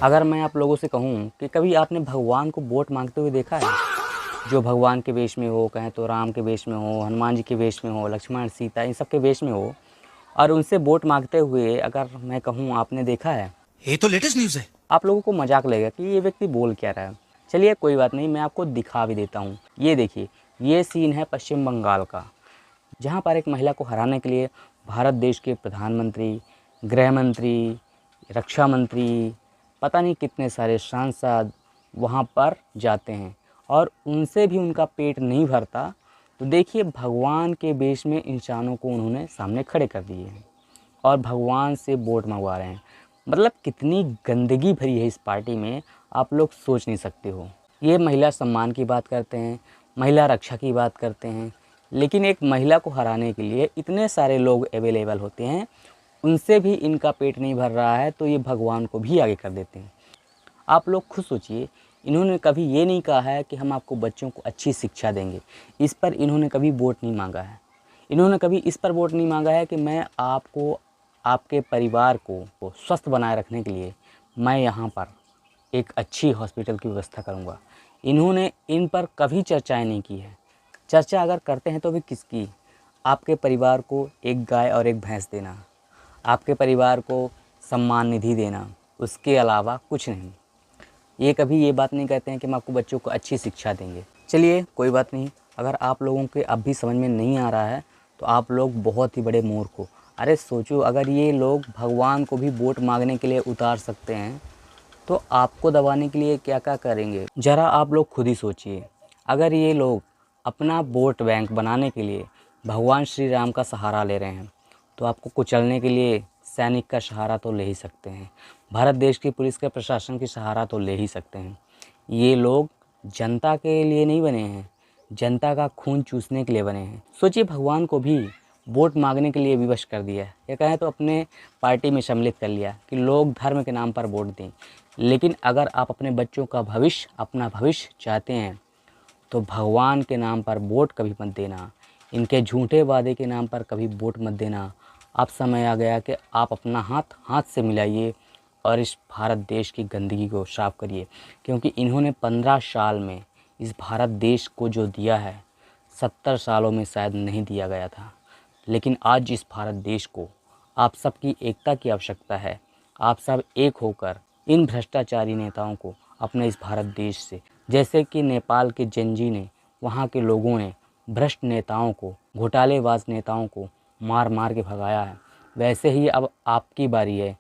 अगर मैं आप लोगों से कहूँ कि कभी आपने भगवान को वोट मांगते हुए देखा है, जो भगवान के वेश में हो, कहें तो राम के वेश में हो, हनुमान जी के वेश में हो, लक्ष्मण सीता इन सब के वेश में हो, और उनसे वोट मांगते हुए अगर मैं कहूँ आपने देखा है, ये तो लेटेस्ट न्यूज़ है। आप लोगों को मजाक लगेगा कि ये व्यक्ति बोल क्या रहा है। चलिए कोई बात नहीं, मैं आपको दिखा भी देता हूँ। ये देखिए, ये सीन है पश्चिम बंगाल का, जहाँ पर एक महिला को हराने के लिए भारत देश के प्रधानमंत्री, गृह मंत्री, रक्षा मंत्री, पता नहीं कितने सारे सांसद वहाँ पर जाते हैं और उनसे भी उनका पेट नहीं भरता। तो देखिए, भगवान के वेश में इंसानों को उन्होंने सामने खड़े कर दिए हैं और भगवान से वोट मंगवा रहे हैं। मतलब कितनी गंदगी भरी है इस पार्टी में, आप लोग सोच नहीं सकते हो। ये महिला सम्मान की बात करते हैं, महिला रक्षा की बात करते हैं, लेकिन एक महिला को हराने के लिए इतने सारे लोग अवेलेबल होते हैं, उनसे भी इनका पेट नहीं भर रहा है तो ये भगवान को भी आगे कर देते हैं। आप लोग खुद सोचिए, इन्होंने कभी ये नहीं कहा है कि हम आपको बच्चों को अच्छी शिक्षा देंगे, इस पर इन्होंने कभी वोट नहीं मांगा है। इन्होंने कभी इस पर वोट नहीं मांगा है कि मैं आपको, आपके परिवार को स्वस्थ बनाए रखने के लिए मैं यहाँ पर एक अच्छी हॉस्पिटल की व्यवस्था करूँगा। इन्होंने इन पर कभी चर्चाएं नहीं की है। चर्चा अगर करते हैं तो भी किसकी? आपके परिवार को एक गाय और एक भैंस देना, आपके परिवार को सम्मान निधि देना, उसके अलावा कुछ नहीं। ये कभी ये बात नहीं कहते हैं कि हम आपको बच्चों को अच्छी शिक्षा देंगे। चलिए कोई बात नहीं, अगर आप लोगों के अब भी समझ में नहीं आ रहा है तो आप लोग बहुत ही बड़े मूर्ख हो। अरे सोचो, अगर ये लोग भगवान को भी वोट मांगने के लिए उतार सकते हैं तो आपको दबाने के लिए क्या क्या करेंगे, ज़रा आप लोग खुद ही सोचिए। अगर ये लोग अपना वोट बैंक बनाने के लिए भगवान श्री राम का सहारा ले रहे हैं तो आपको कुचलने के लिए सैनिक का सहारा तो ले ही सकते हैं, भारत देश की पुलिस के प्रशासन की सहारा तो ले ही सकते हैं। ये लोग जनता के लिए नहीं बने हैं, जनता का खून चूसने के लिए बने हैं। सोचिए, भगवान को भी वोट मांगने के लिए विवश कर दिया है, या कहें तो अपने पार्टी में सम्मिलित कर लिया कि लोग धर्म के नाम पर वोट दें। लेकिन अगर आप अपने बच्चों का भविष्य, अपना भविष्य चाहते हैं तो भगवान के नाम पर वोट कभी मत देना, इनके झूठे वादे के नाम पर कभी वोट मत देना। अब समय आ गया कि आप अपना हाथ हाथ से मिलाइए और इस भारत देश की गंदगी को साफ करिए, क्योंकि इन्होंने 15 साल में इस भारत देश को जो दिया है 70 सालों में शायद नहीं दिया गया था। लेकिन आज इस भारत देश को आप सबकी एकता की आवश्यकता है। आप सब एक होकर इन भ्रष्टाचारी नेताओं को अपने इस भारत देश से, जैसे कि नेपाल के जेनजी ने, वहाँ के लोगों ने भ्रष्ट नेताओं को, घोटालेबाज नेताओं को मार मार के भगाया है, वैसे ही अब आपकी बारी है